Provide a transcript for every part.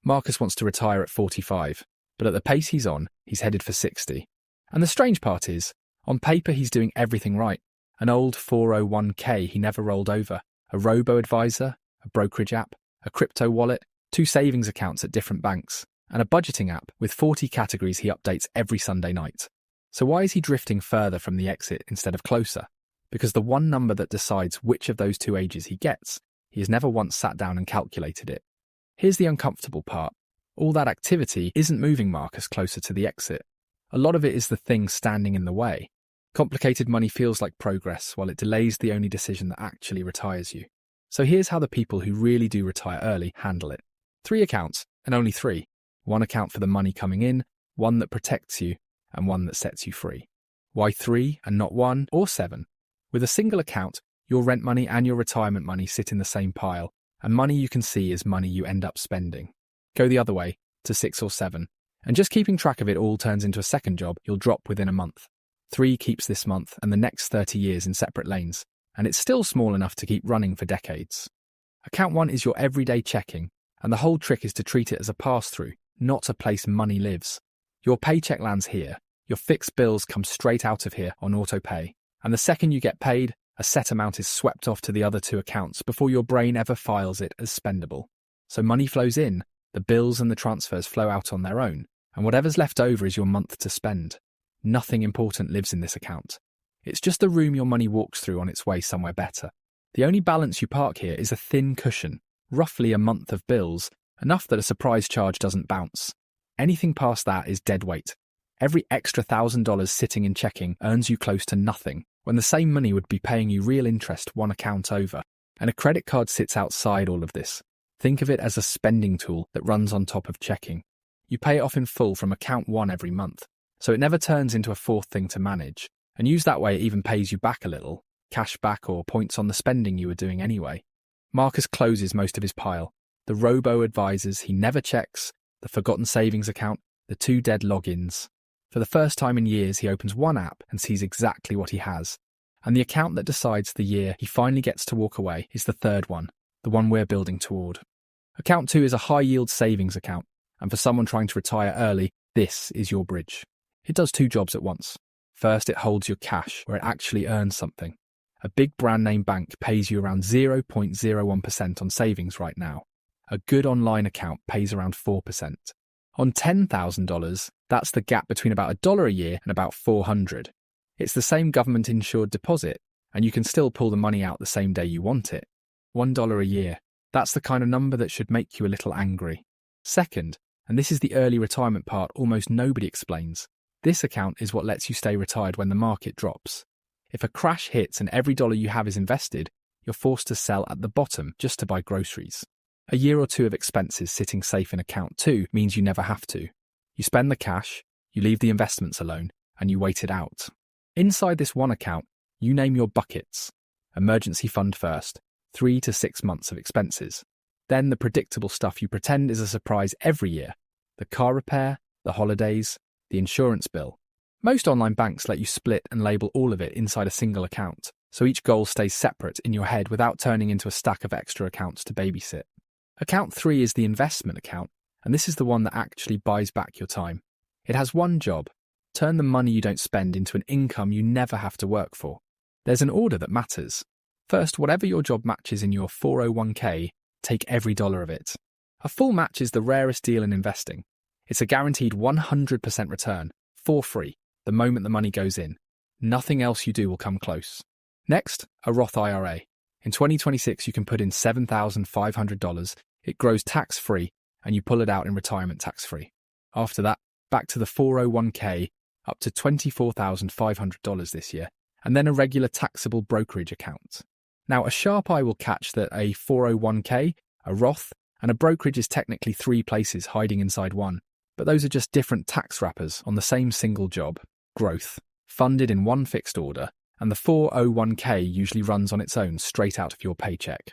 Marcus wants to retire at 45, but at the pace he's on, he's headed for 60. And the strange part is, on paper he's doing everything right. An old 401k he never rolled over, a robo-advisor, a brokerage app, a crypto wallet, 2 savings accounts at different banks, and a budgeting app with 40 categories he updates every Sunday night. So why is he drifting further from the exit instead of closer? Because the one number that decides which of those 2 ages he gets, he has never once sat down and calculated it. Here's the uncomfortable part. All that activity isn't moving Marcus closer to the exit. A lot of it is the thing standing in the way. Complicated money feels like progress, while it delays the only decision that actually retires you. So here's how the people who really do retire early handle it. 3 accounts, and only 3. 1 account for the money coming in, 1 that protects you, and 1 that sets you free. Why 3 and not 1 or 7? With a single account, your rent money and your retirement money sit in the same pile, and money you can see is money you end up spending. Go the other way, to 6 or 7, and just keeping track of it all turns into a second job you'll drop within a month. 3 keeps this month and the next 30 years in separate lanes, and it's still small enough to keep running for decades. Account 1 is your everyday checking, and the whole trick is to treat it as a pass-through, not a place money lives. Your paycheck lands here, your fixed bills come straight out of here on auto-pay, and the second you get paid, a set amount is swept off to the other 2 accounts before your brain ever files it as spendable. So money flows in, the bills and the transfers flow out on their own, and whatever's left over is your month to spend. Nothing important lives in this account. It's just the room your money walks through on its way somewhere better. The only balance you park here is a thin cushion, roughly a month of bills, enough that a surprise charge doesn't bounce. Anything past that is dead weight. Every extra $1,000 sitting in checking earns you close to nothing, when the same money would be paying you real interest 1 account over, and a credit card sits outside all of this. Think of it as a spending tool that runs on top of checking. You pay it off in full from account 1 every month, so it never turns into a 4th thing to manage, and used that way it even pays you back a little, cash back or points on the spending you were doing anyway. Marcus closes most of his pile. The robo-advisors he never checks, the forgotten savings account, the 2 dead logins. For the first time in years, he opens 1 app and sees exactly what he has. And the account that decides the year he finally gets to walk away is the 3rd one, the one we're building toward. Account 2 is a high-yield savings account, and for someone trying to retire early, this is your bridge. It does 2 jobs at once. First, it holds your cash where it actually earns something. A big brand-name bank pays you around 0.01% on savings right now. A good online account pays around 4%. On $10,000, that's the gap between about $1 a year and about $400. It's the same government-insured deposit, and you can still pull the money out the same day you want it. $1 a year. That's the kind of number that should make you a little angry. Second, and this is the early retirement part almost nobody explains, this account is what lets you stay retired when the market drops. If a crash hits and every dollar you have is invested, you're forced to sell at the bottom just to buy groceries. A year or 2 of expenses sitting safe in account 2 means you never have to. You spend the cash, you leave the investments alone, and you wait it out. Inside this one account, you name your buckets. Emergency fund first, 3 to 6 months of expenses. Then the predictable stuff you pretend is a surprise every year. The car repair, the holidays, the insurance bill. Most online banks let you split and label all of it inside a single account, so each goal stays separate in your head without turning into a stack of extra accounts to babysit. Account 3 is the investment account, and this is the one that actually buys back your time. It has one job: turn the money you don't spend into an income you never have to work for. There's an order that matters. First, whatever your job matches in your 401k, take every dollar of it. A full match is the rarest deal in investing. It's a guaranteed 100% return, for free, the moment the money goes in. Nothing else you do will come close. Next, a Roth IRA. In 2026, you can put in $7,500, it grows tax-free, and you pull it out in retirement tax-free. After that, back to the 401k, up to $24,500 this year, and then a regular taxable brokerage account. Now, a sharp eye will catch that a 401k, a Roth, and a brokerage is technically 3 places hiding inside one, but those are just different tax wrappers on the same single job, growth, funded in one fixed order, and the 401k usually runs on its own straight out of your paycheck.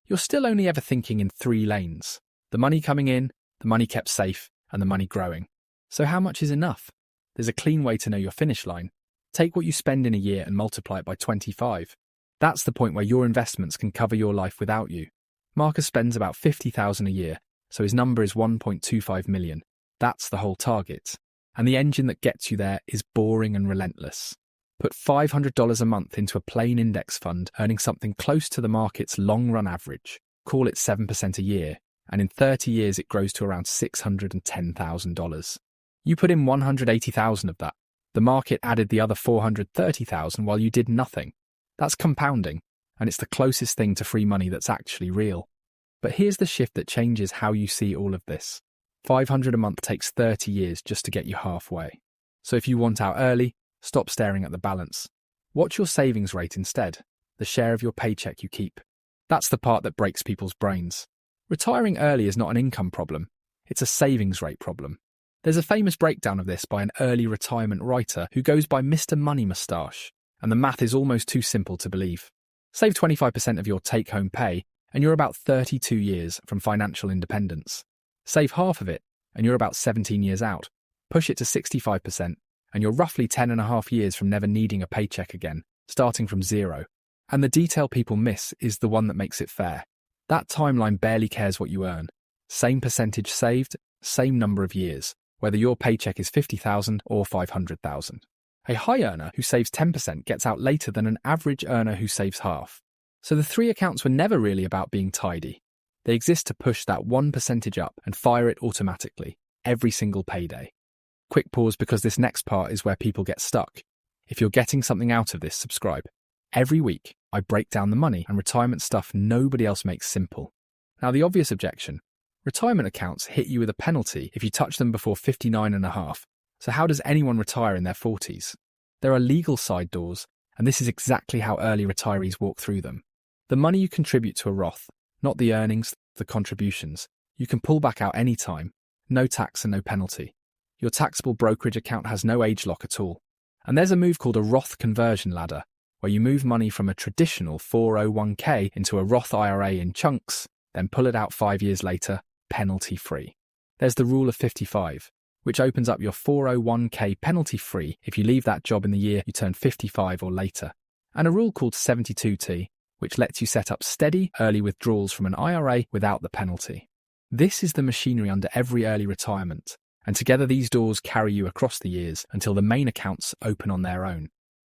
You're still only ever thinking in 3 lanes: the money coming in, the money kept safe, and the money growing. So how much is enough? There's a clean way to know your finish line. Take what you spend in a year and multiply it by 25. That's the point where your investments can cover your life without you. Marcus spends about $50,000 a year, so his number is 1.25 million. That's the whole target. And the engine that gets you there is boring and relentless. Put $500 a month into a plain index fund, earning something close to the market's long-run average. Call it 7% a year, and in 30 years it grows to around $610,000. You put in $180,000 of that. The market added the other $430,000 while you did nothing. That's compounding, and it's the closest thing to free money that's actually real. But here's the shift that changes how you see all of this. $500 a month takes 30 years just to get you halfway. So if you want out early, stop staring at the balance. Watch your savings rate instead, the share of your paycheck you keep. That's the part that breaks people's brains. Retiring early is not an income problem, it's a savings rate problem. There's a famous breakdown of this by an early retirement writer who goes by Mr. Money Moustache, and the math is almost too simple to believe. Save 25% of your take-home pay, and you're about 32 years from financial independence. Save half of it, and you're about 17 years out. Push it to 65%, and you're roughly 10.5 years from never needing a paycheck again, starting from zero. And the detail people miss is the one that makes it fair. That timeline barely cares what you earn. Same percentage saved, same number of years, whether your paycheck is $50,000 or $500,000. A high earner who saves 10% gets out later than an average earner who saves half. So the three accounts were never really about being tidy. They exist to push that 1% up and fire it automatically, every single payday. Quick pause because this next part is where people get stuck. If you're getting something out of this, subscribe. Every week, I break down the money and retirement stuff nobody else makes simple. Now, the obvious objection. Retirement accounts hit you with a penalty if you touch them before 59.5. So how does anyone retire in their 40s? There are legal side doors, and this is exactly how early retirees walk through them. The money you contribute to a Roth, not the earnings, the contributions, you can pull back out any time, no tax and no penalty. Your taxable brokerage account has no age lock at all. And there's a move called a Roth conversion ladder, where you move money from a traditional 401k into a Roth IRA in chunks, then pull it out 5 years later, penalty-free. There's the rule of 55, which opens up your 401k penalty-free if you leave that job in the year you turn 55 or later, and a rule called 72T, which lets you set up steady, early withdrawals from an IRA without the penalty. This is the machinery under every early retirement, and together these doors carry you across the years until the main accounts open on their own.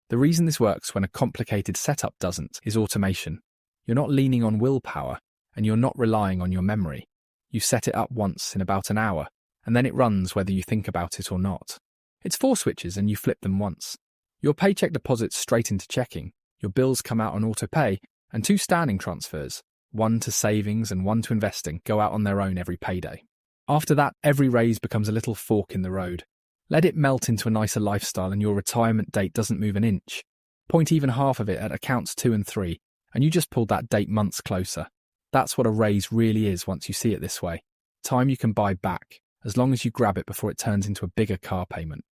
The reason this works when a complicated setup doesn't is automation. You're not leaning on willpower, and you're not relying on your memory. You set it up once in about an hour, and then it runs whether you think about it or not. It's 4 switches and you flip them once. Your paycheck deposits straight into checking, your bills come out on auto-pay, and 2 standing transfers, one to savings and one to investing, go out on their own every payday. After that, every raise becomes a little fork in the road. Let it melt into a nicer lifestyle and your retirement date doesn't move an inch. Point even half of it at accounts 2 and 3, and you just pulled that date months closer. That's what a raise really is once you see it this way. Time you can buy back, as long as you grab it before it turns into a bigger car payment.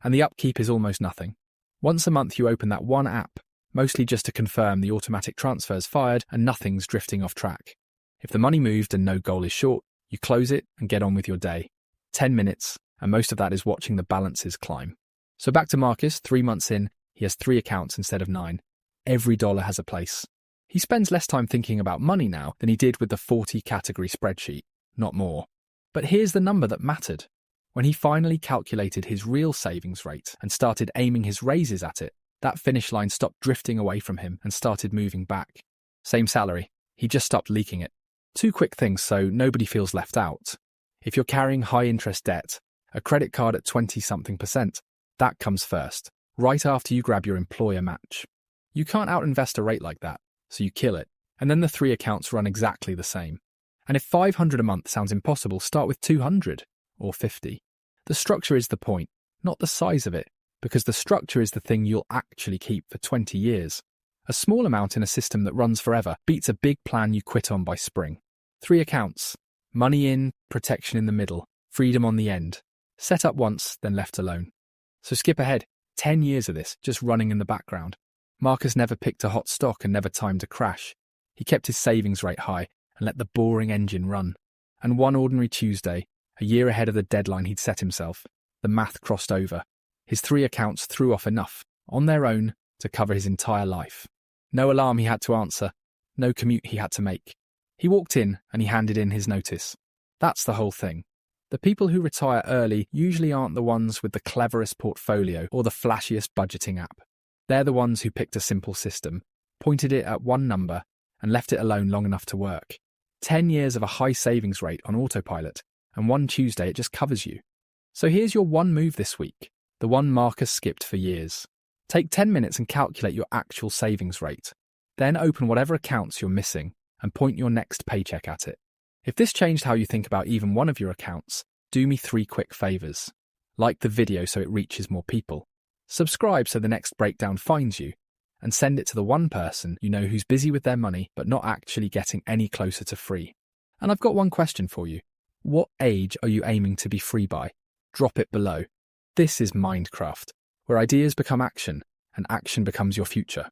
And the upkeep is almost nothing. Once a month you open that one app, mostly just to confirm the automatic transfer's fired and nothing's drifting off track. If the money moved and no goal is short, you close it and get on with your day. 10 minutes, and most of that is watching the balances climb. So back to Marcus, 3 months in, he has 3 accounts instead of 9. Every dollar has a place. He spends less time thinking about money now than he did with the 40-category spreadsheet, not more. But here's the number that mattered. When he finally calculated his real savings rate and started aiming his raises at it, that finish line stopped drifting away from him and started moving back. Same salary. He just stopped leaking it. 2 quick things so nobody feels left out. If you're carrying high-interest debt, a credit card at 20-something%, that comes first, right after you grab your employer match. You can't out-invest a rate like that, so you kill it, and then the 3 accounts run exactly the same. And if $500 a month sounds impossible, start with $200 or $50. The structure is the point, not the size of it, because the structure is the thing you'll actually keep for 20 years. A small amount in a system that runs forever beats a big plan you quit on by spring. 3 accounts. Money in, protection in the middle, freedom on the end. Set up once, then left alone. So skip ahead. 10 years of this, just running in the background. Marcus never picked a hot stock and never timed a crash. He kept his savings rate high and let the boring engine run. And one ordinary Tuesday, a year ahead of the deadline he'd set himself, the math crossed over. His 3 accounts threw off enough, on their own, to cover his entire life. No alarm he had to answer, no commute he had to make. He walked in and he handed in his notice. That's the whole thing. The people who retire early usually aren't the ones with the cleverest portfolio or the flashiest budgeting app. They're the ones who picked a simple system, pointed it at one number, and left it alone long enough to work. 10 years of a high savings rate on autopilot, and one Tuesday it just covers you. So here's your one move this week, the one Marcus skipped for years. Take 10 minutes and calculate your actual savings rate. Then open whatever accounts you're missing and point your next paycheck at it. If this changed how you think about even one of your accounts, do me 3 quick favors. Like the video so it reaches more people. Subscribe so the next breakdown finds you. And send it to the one person you know who's busy with their money but not actually getting any closer to free. And I've got one question for you. What age are you aiming to be free by? Drop it below. This is MindCraft, where ideas become action and action becomes your future.